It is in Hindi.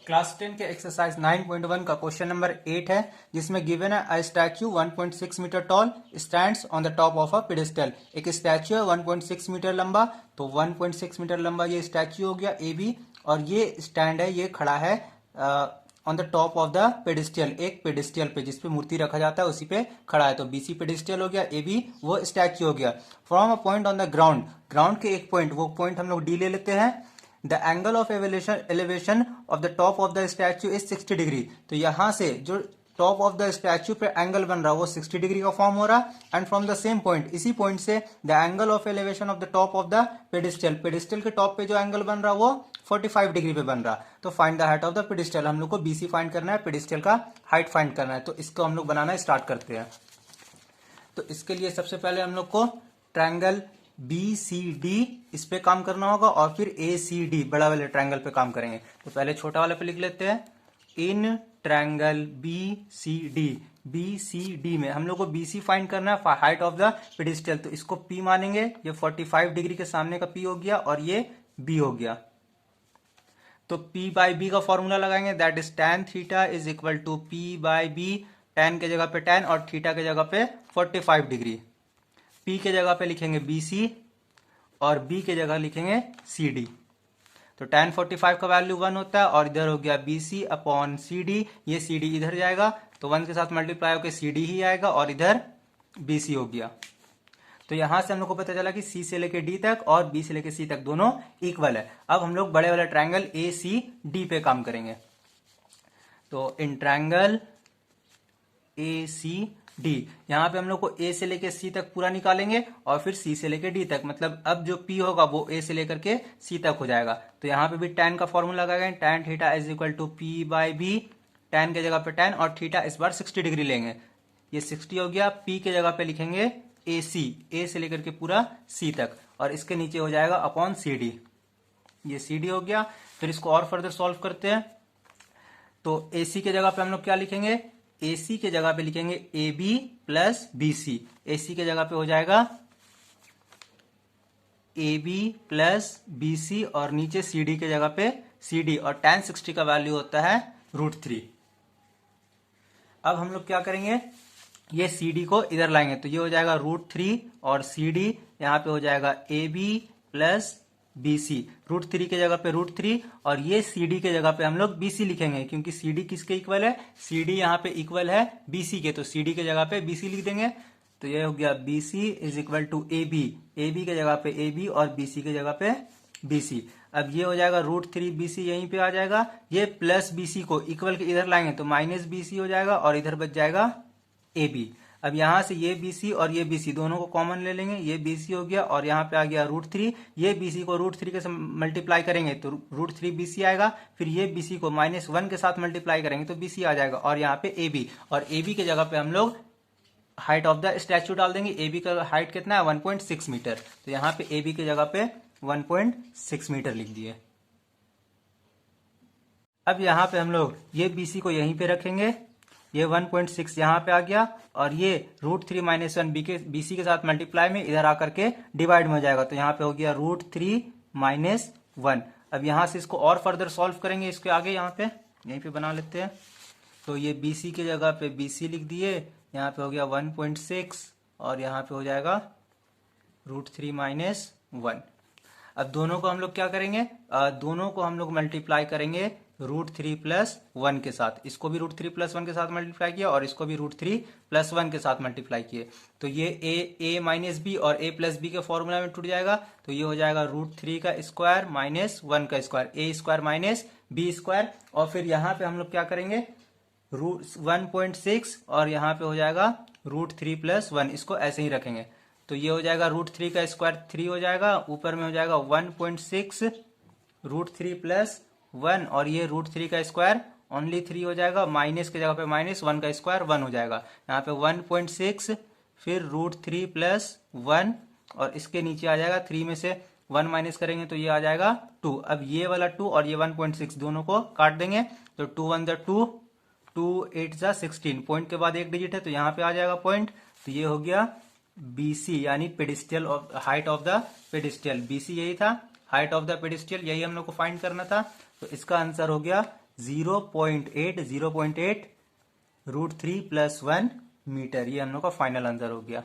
क्लास 10 के एक्सरसाइज 9.1 का क्वेश्चन नंबर 8 है, जिसमें गिवन है a statue 1.6 metre tall stands on the top of a pedestal. एक स्टैच्यू है 1.6 मीटर लंबा, तो 1.6 मीटर लंबा ये स्टैच्यू हो गया ए बी, और ये स्टैंड है, ये खड़ा है on the top of the pedestal, एक पेडेस्टल पे जिसपे मूर्ति रखा जाता है उसी पे खड़ा है। तो बीसी पेडेस्टल हो गया, ए बी वो स्टैच्यू हो गया। From a point on the ground, ground के एक पॉइंट, वो पॉइंट हम लोग डी ले लेते हैं। The angle of elevation of the top of the statue is 60 degree. तो यहां से जो टॉप ऑफ द स्टैच्यू पे एंगल बन रहा है वो 60 डिग्री का फॉर्म हो रहा है। And from the same point, इसी पॉइंट से the angle of elevation of the top of the pedestal, pedestal के टॉप पे जो एंगल बन रहा है वो 45 डिग्री पे बन रहा है। तो find the height of the pedestal, हम लोग को बीसी फाइंड करना है, पेडिस्टल का हाइट फाइंड करना है। तो इसको हम लोग बनाना स्टार्ट करते हैं। तो इसके लिए सबसे पहले हम लोग को ट्रायंगल बी सी डी इस पे काम करना होगा, और फिर ए सी डी बड़ा वाले ट्रायंगल पे काम करेंगे। तो पहले छोटा वाले पे लिख लेते हैं, in triangle B C D में हम लोग को बी सी फाइंड करना है, हाइट ऑफ द पेडिस्टल। तो इसको पी मानेंगे, ये 45 डिग्री के सामने का पी हो गया और ये बी हो गया। तो पी बाई बी का फॉर्मूला लगाएंगे, that is tan theta is equal to P by B. tan के जगह पे tan और थीटा के जगह पे 45 डिग्री। P के जगह पे लिखेंगे BC और B के जगह लिखेंगे CD। तो tan 45 का वैल्यू 1 होता है, और इधर हो गया BC अपॉन CD, ये CD इधर जाएगा तो 1 के साथ मल्टीप्लाई होकर CD ही आएगा, और इधर BC हो गया। तो यहां से हम लोग को पता चला कि C से लेके D तक और B से लेके C तक दोनों इक्वल है। अब हम लोग बड़े वाले ट्रायंगल ACD पे काम करेंगे। तो इन ट्रायंगल ACD, यहाँ पे हम लोग को A से लेके C तक पूरा निकालेंगे और फिर C से लेके D तक, मतलब अब जो P होगा वो A से लेकर के C तक हो जाएगा। तो यहाँ पे भी tan का फॉर्मूला लगाएंगे, tan theta is equal to P by B। tan के जगह पे tan और थीटा इस बार 60 डिग्री लेंगे, ये 60 हो गया। P के जगह पे लिखेंगे AC, A से लेकर के पूरा C तक, और इसके नीचे हो जाएगा अपॉन CD, ये CD हो गया। फिर इसको और फर्दर सॉल्व करते हैं। तो AC के जगह पे हम लोग क्या लिखेंगे, AC के जगह पे लिखेंगे AB प्लस BC। AC के जगह पे हो जाएगा AB प्लस BC, और नीचे CD के जगह पे CD, और tan 60 का वैल्यू होता है √3। अब हम लोग क्या करेंगे, ये CD को इधर लाएंगे, तो ये हो जाएगा √3, और CD यहाँ पे हो जाएगा AB प्लस BC। √3 के जगह पे √3, और ये CD के जगह पे हम लोग BC लिखेंगे, क्योंकि CD किसके इक्वल है, CD यहाँ पे इक्वल है BC के, तो CD के जगह पे BC लिख देंगे। तो ये हो गया BC is equal to AB, AB के जगह पे AB और BC के जगह पे BC। अब ये हो जाएगा √3 BC यहीं पे आ जाएगा, ये प्लस BC को इक्वल के इधर लाएंगे तो माइनस BC हो जाएगा, और इधर बच जाएगा AB। अब यहां से ये BC और ये BC दोनों को कॉमन ले लेंगे, ये BC हो गया, और यहाँ पे आ गया √3। ये BC को √3 के साथ मल्टीप्लाई करेंगे तो √3 BC आएगा, फिर ये BC को -1 के साथ मल्टीप्लाई करेंगे तो BC आ जाएगा, और यहाँ पे AB, और AB के जगह पे हम लोग हाइट ऑफ द स्टैच्यू डाल देंगे। AB का हाइट कितना है, 1.6 मीटर। तो यहाँ पे AB की जगह पे 1.6 मीटर लिख दिए। अब यहाँ पे हम लोग ये BC को यहीं पे रखेंगे, ये 1.6 यहाँ पे आ गया, और ये √3 - 1 BC के साथ मल्टीप्लाई में इधर आकर के डिवाइड में हो जाएगा, तो यहाँ पे हो गया √3 - 1। अब यहाँ से इसको और फर्दर सॉल्व करेंगे, इसके आगे यहाँ पे यहीं पे बना लेते हैं। तो ये BC के जगह पे BC लिख दिए, यहाँ पे हो गया 1.6, और यहाँ पे हो जाएगा √3 - 1। अब दोनों को हम लोग क्या करेंगे, दोनों को हम लोग मल्टीप्लाई करेंगे √3 + 1 के साथ। इसको भी √3 + 1 के साथ मल्टीप्लाई किया, और इसको भी √3 + 1 के साथ मल्टीप्लाई किए। तो ये a माइनस b और a प्लस b के फॉर्मूला में टूट जाएगा, तो ये हो जाएगा √3 का स्क्वायर माइनस 1 का square, a square minus b square. और फिर यहाँ पे हम लोग क्या करेंगे, 1.6, और यहाँ पे हो जाएगा √3 + 1, इसको ऐसे ही रखेंगे। तो ये हो जाएगा √3 का स्क्वायर 3 हो जाएगा, ऊपर में हो जाएगा 1.6 √3 + 1, और ये √3 का स्क्वायर ओनली 3 हो जाएगा, माइनस के जगह पे -1 का स्क्वायर 1 हो जाएगा। यहाँ पे 1.6 फिर √3 + 1, और इसके नीचे आ जाएगा 3 में से 1 माइनस करेंगे तो ये आ जाएगा 2। अब ये वाला 2 और ये 1.6 दोनों को काट देंगे, तो 2 1 = 2, 2 8 = 16, पॉइंट के बाद एक डिजिट है तो यहाँ पे आ जाएगा पॉइंट। तो ये हो गया BC, यानी pedestal of height of the pedestal. BC यही था, हाइट ऑफ द पेडिस्टल, यही हम लोग को फाइंड करना था। तो इसका आंसर हो गया 0.8 √3 + 1 मीटर। ये हम लोग का फाइनल आंसर हो गया।